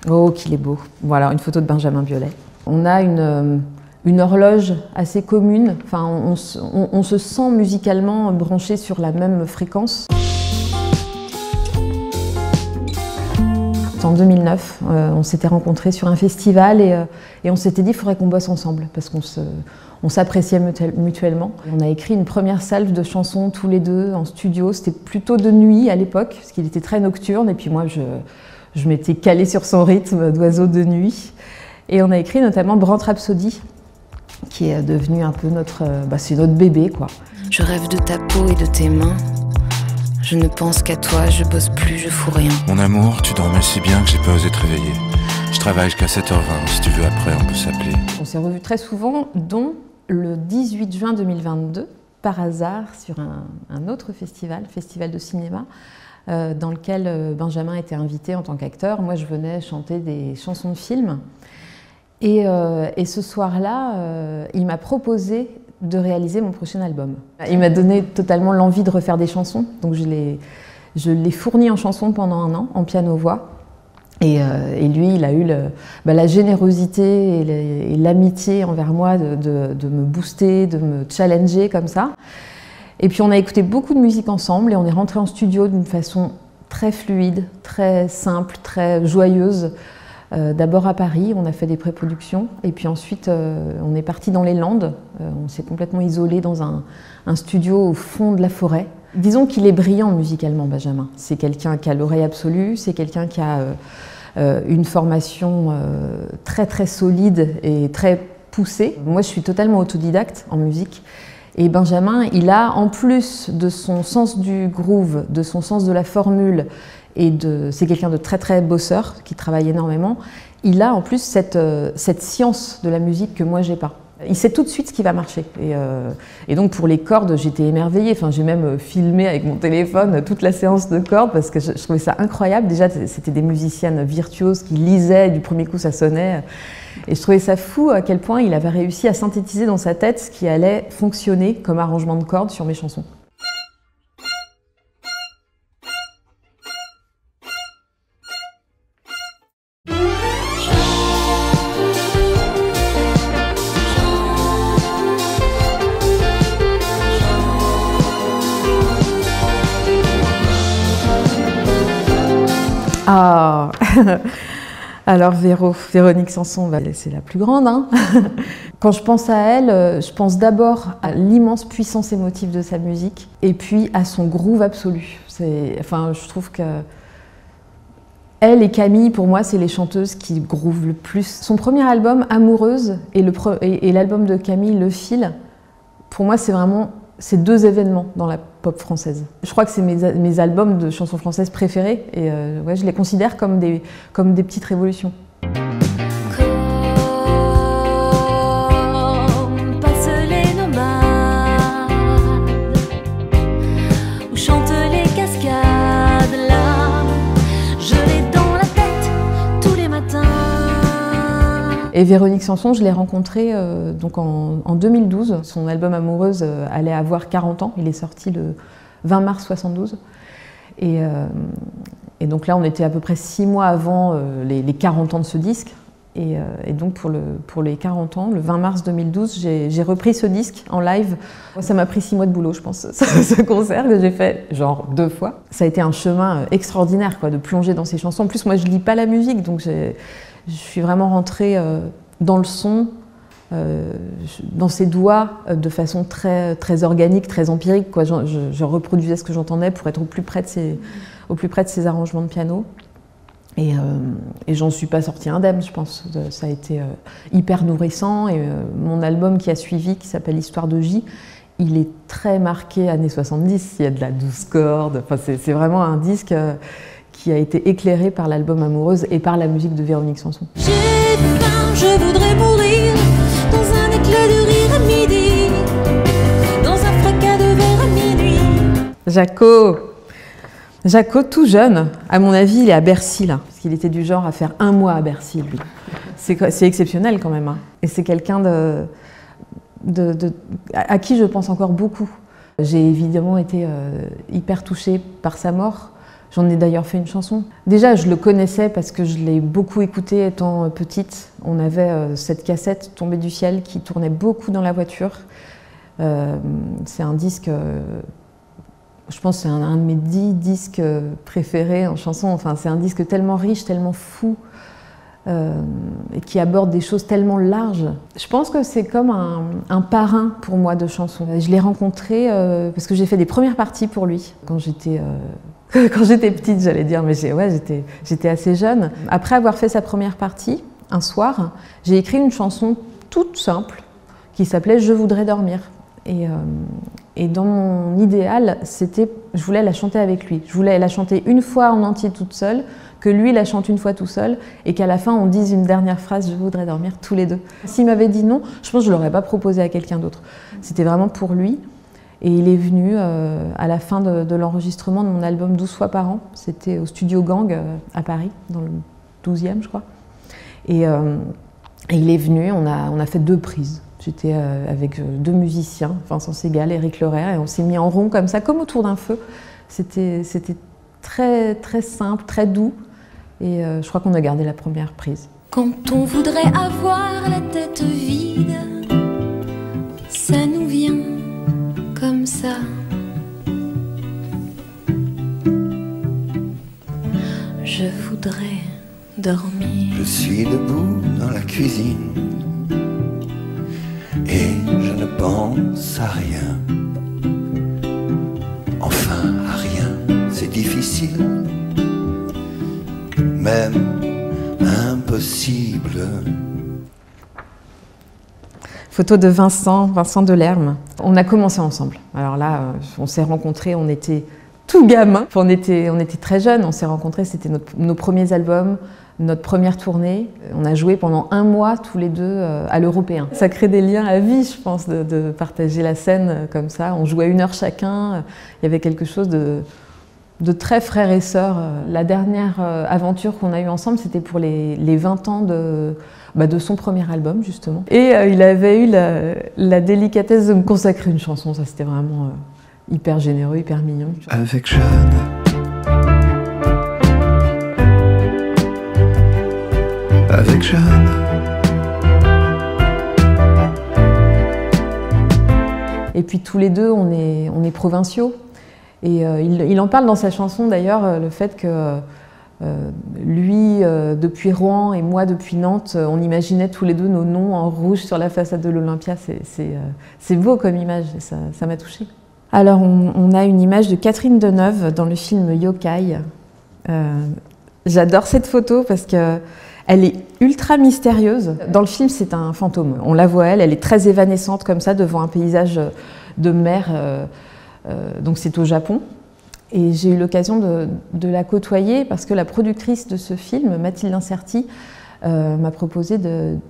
Oh, qu'il est beau. Voilà, une photo de Benjamin Biolay. On a une horloge assez commune. Enfin, on se sent musicalement branché sur la même fréquence. En 2009, on s'était rencontrés sur un festival et on s'était dit qu'il faudrait qu'on bosse ensemble parce qu'on s'appréciait mutuellement. On a écrit une première salve de chansons tous les deux en studio. C'était plutôt de nuit à l'époque parce qu'il était très nocturne et puis moi je m'étais calée sur son rythme d'oiseau de nuit. Et on a écrit notamment Brant Rhapsody qui est devenu un peu c'est notre bébé quoi. Je rêve de ta peau et de tes mains. Je ne pense qu'à toi, je bosse plus, je fous rien. Mon amour, tu dormais si bien que j'ai pas osé te réveiller. Je travaille jusqu'à 7h20, si tu veux après on peut s'appeler. On s'est revus très souvent, dont le 18 juin 2022, par hasard, sur un autre festival de cinéma, dans lequel Benjamin était invité en tant qu'acteur. Moi je venais chanter des chansons de film. Et ce soir-là, il m'a proposé de réaliser mon prochain album. Il m'a donné totalement l'envie de refaire des chansons, donc je l'ai fourni en chansons pendant un an, en piano-voix. Et lui, il a eu la générosité et l'amitié envers moi de me booster, de me challenger comme ça. Et puis on a écouté beaucoup de musique ensemble et on est rentré en studio d'une façon très fluide, très simple, très joyeuse. D'abord à Paris, on a fait des pré-productions et puis ensuite on est parti dans les Landes. On s'est complètement isolé dans un studio au fond de la forêt. Disons qu'il est brillant musicalement, Benjamin. C'est quelqu'un qui a l'oreille absolue, c'est quelqu'un qui a une formation très très solide et très poussée. Moi je suis totalement autodidacte en musique et Benjamin il a en plus de son sens du groove, de son sens de la formule, c'est quelqu'un de très très bosseur, qui travaille énormément. Il a en plus cette science de la musique que moi j'ai pas. Il sait tout de suite ce qui va marcher. Et donc pour les cordes, j'étais émerveillée. Enfin, j'ai même filmé avec mon téléphone toute la séance de cordes parce que je trouvais ça incroyable. Déjà, c'était des musiciennes virtuoses qui lisaient, du premier coup ça sonnait. Et je trouvais ça fou à quel point il avait réussi à synthétiser dans sa tête ce qui allait fonctionner comme arrangement de cordes sur mes chansons. Ah, alors Véronique Sanson, c'est la plus grande. Hein. Quand je pense à elle, je pense d'abord à l'immense puissance émotive de sa musique et puis à son groove absolu. Je trouve que elle et Camille, pour moi, c'est les chanteuses qui groovent le plus. Son premier album, Amoureuse, et l'album de Camille, Le Fil, pour moi, c'est vraiment ces deux événements dans la pop française. Je crois que c'est mes albums de chansons françaises préférés et ouais, je les considère comme des petites révolutions. Et Véronique Sanson, je l'ai rencontrée donc en 2012. Son album Amoureuse allait avoir 40 ans. Il est sorti le 20 mars 72. Et donc là, on était à peu près 6 mois avant les 40 ans de ce disque. Et donc pour les 40 ans, le 20 mars 2012, j'ai repris ce disque en live. Ça m'a pris 6 mois de boulot, je pense, ce concert que j'ai fait genre 2 fois. Ça a été un chemin extraordinaire, quoi, de plonger dans ces chansons. En plus, moi, je lis pas la musique, donc je suis vraiment rentrée dans le son, dans ses doigts, de façon très, très organique, très empirique, quoi. Je reproduisais ce que j'entendais pour être au plus près de ses arrangements de piano. Et j'en suis pas sortie indemne, je pense. Ça a été hyper nourrissant. Et mon album qui a suivi, qui s'appelle Histoire de J, il est très marqué années 70. Il y a de la 12 cordes. Enfin, c'est vraiment un disque qui a été éclairé par l'album Amoureuse et par la musique de Véronique Sanson. J'ai faim, je voudrais mourir dans un éclat de rire à midi, dans un fracas de verre à minuit. Jaco, tout jeune, à mon avis, il est à Bercy là, parce qu'il était du genre à faire 1 mois à Bercy, lui. C'est exceptionnel quand même, hein. Et c'est quelqu'un à qui je pense encore beaucoup. J'ai évidemment été hyper touchée par sa mort. J'en ai d'ailleurs fait une chanson. Déjà, je le connaissais parce que je l'ai beaucoup écouté étant petite. On avait cette cassette Tombée du ciel qui tournait beaucoup dans la voiture. C'est un disque, je pense que c'est un de mes 10 disques préférés en chanson. Enfin, c'est un disque tellement riche, tellement fou, et qui aborde des choses tellement larges. Je pense que c'est comme un parrain pour moi de chansons. Je l'ai rencontré parce que j'ai fait des premières parties pour lui quand j'étais petite, j'allais dire, mais j'étais assez jeune. Après avoir fait sa première partie, un soir, j'ai écrit une chanson toute simple qui s'appelait « Je voudrais dormir ». Et dans mon idéal, je voulais la chanter avec lui. Je voulais la chanter une fois en entier toute seule, que lui la chante une fois tout seul, et qu'à la fin on dise une dernière phrase « Je voudrais dormir » tous les deux. S'il m'avait dit non, je pense que je ne l'aurais pas proposé à quelqu'un d'autre. C'était vraiment pour lui. Et il est venu à la fin de l'enregistrement de mon album 12 fois par an. C'était au studio Gang à Paris, dans le 12e, je crois. Et il est venu, on a fait 2 prises. J'étais avec 2 musiciens, Vincent Segal et Eric Leraire, et on s'est mis en rond comme ça, comme autour d'un feu. C'était très, très simple, très doux, et je crois qu'on a gardé la première prise. Quand on voudrait avoir la tête vide, ça nous vient comme ça. Je voudrais dormir. Je suis debout dans la cuisine et je ne pense à rien. Enfin, à rien, c'est difficile, même impossible. Photo de Vincent Delerme. On a commencé ensemble. Alors là, on s'est rencontrés, on était tout gamins. On était très jeunes, on s'est rencontrés, c'était nos premiers albums, notre première tournée. On a joué pendant 1 mois tous les deux à l'Européen. Ça crée des liens à vie, je pense, de partager la scène comme ça. On jouait 1 heure chacun, il y avait quelque chose de très frères et sœurs. La dernière aventure qu'on a eue ensemble, c'était pour les 20 ans de son premier album, justement. Et il avait eu la délicatesse de me consacrer une chanson. Ça, c'était vraiment hyper généreux, hyper mignon. Avec Jeanne, avec Jeanne, et puis tous les deux, on est provinciaux. Et il en parle dans sa chanson d'ailleurs, le fait que lui depuis Rouen et moi depuis Nantes, on imaginait tous les deux nos noms en rouge sur la façade de l'Olympia. C'est beau comme image, et ça m'a touchée. Alors on a une image de Catherine Deneuve dans le film Yokai. J'adore cette photo parce qu'elle est ultra mystérieuse. Dans le film, c'est un fantôme. On la voit, elle est très évanescente comme ça devant un paysage de mer. Donc c'est au Japon. Et j'ai eu l'occasion de la côtoyer parce que la productrice de ce film, Mathilde Incerti, m'a proposé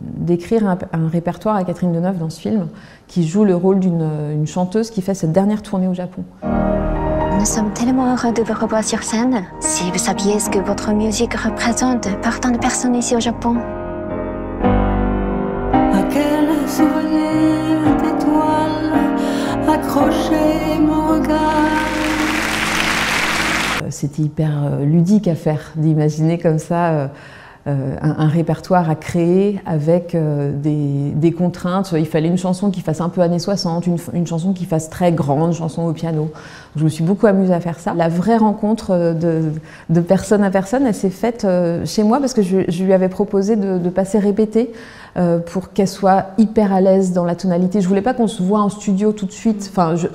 d'écrire un répertoire à Catherine Deneuve dans ce film, qui joue le rôle d'une chanteuse qui fait cette dernière tournée au Japon. Nous sommes tellement heureux de vous revoir sur scène. Si vous saviez ce que votre musique représente pour tant de personnes ici au Japon. À quel souvenir d'étoiles accrocher mon regard. C'était hyper ludique à faire, d'imaginer comme ça un répertoire à créer avec des contraintes. Il fallait une chanson qui fasse un peu années 60, une chanson qui fasse très grande, chanson au piano. Je me suis beaucoup amusée à faire ça. La vraie rencontre de personne à personne, elle s'est faite chez moi parce que je lui avais proposé de passer répéter pour qu'elle soit hyper à l'aise dans la tonalité. Je voulais pas qu'on se voit en studio tout de suite. Enfin, je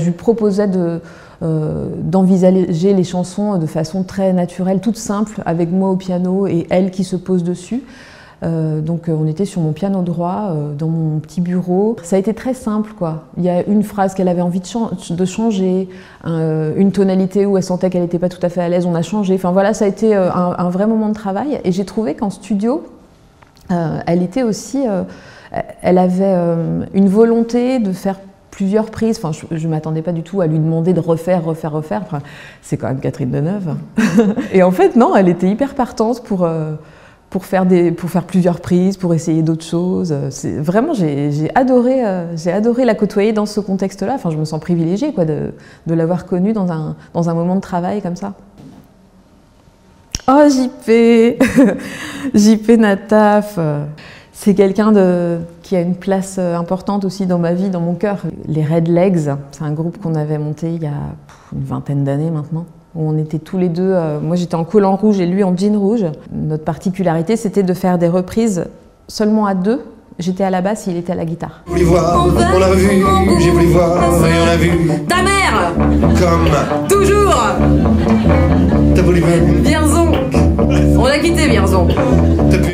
lui proposais d'envisager les chansons de façon très naturelle, toute simple, avec moi au piano et elle qui se pose dessus. Donc on était sur mon piano droit, dans mon petit bureau. Ça a été très simple, quoi. Il y a une phrase qu'elle avait envie de changer, une tonalité où elle sentait qu'elle n'était pas tout à fait à l'aise, on a changé. Enfin voilà, ça a été un vrai moment de travail. Et j'ai trouvé qu'en studio, elle était aussi... elle avait une volonté de faire plusieurs prises. Enfin, je ne m'attendais pas du tout à lui demander de refaire. Enfin, c'est quand même Catherine Deneuve. Et en fait, non, elle était hyper partante pour faire plusieurs prises, pour essayer d'autres choses. Vraiment, j'ai adoré la côtoyer dans ce contexte-là. Enfin, je me sens privilégiée, quoi, de l'avoir connue dans un moment de travail comme ça. Oh JP JP Nataf, c'est quelqu'un qui a une place importante aussi dans ma vie, dans mon cœur. Les Red Legs, c'est un groupe qu'on avait monté il y a une vingtaine d'années maintenant, où on était tous les deux, moi j'étais en collant rouge et lui en jean rouge. Notre particularité c'était de faire des reprises seulement à deux. J'étais à la basse, il était à la guitare. J'ai voulu voir, on l'a revu, j'ai voulu voir, et on l'a vu. Ta mère! Comme Toujours! t'as voulu voir. Vierzon! On a quitté Vierzon.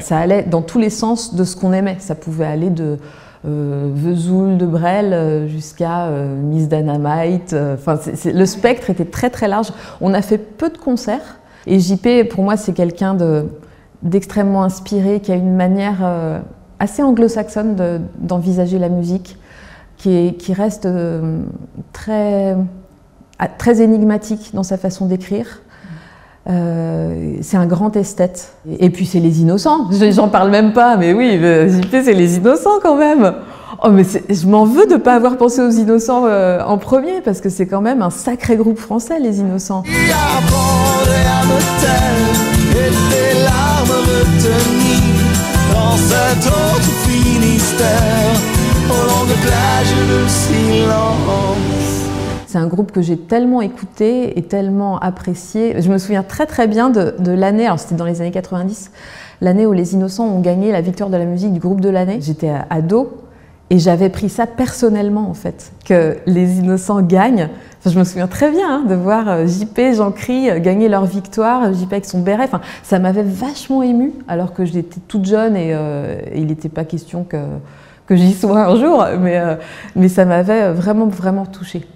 Ça allait dans tous les sens de ce qu'on aimait. Ça pouvait aller de Vesoul de Brel jusqu'à Miss Dynamite. Enfin, le spectre était très très large. On a fait peu de concerts. Et JP, pour moi, c'est quelqu'un d'extrêmement inspiré, qui a une manière assez anglo-saxonne d'envisager la musique, qui reste très énigmatique dans sa façon d'écrire. C'est un grand esthète. Et puis c'est Les Innocents, j'en parle même pas, mais oui, JP c'est Les Innocents quand même. Oh mais je m'en veux de ne pas avoir pensé aux Innocents en premier, parce que c'est quand même un sacré groupe français, Les Innocents. Dans cet autre Finistère, aux longues plages de silence. C'est un groupe que j'ai tellement écouté et tellement apprécié. Je me souviens très très bien de l'année, alors c'était dans les années 90, l'année où Les Innocents ont gagné la victoire de la musique du groupe de l'année. J'étais ado et j'avais pris ça personnellement en fait, que Les Innocents gagnent. Enfin, je me souviens très bien de voir JP, Jean-Cri gagner leur victoire, JP avec son béret. Enfin, ça m'avait vachement émue alors que j'étais toute jeune et il n'était pas question que j'y sois un jour, mais ça m'avait vraiment touchée.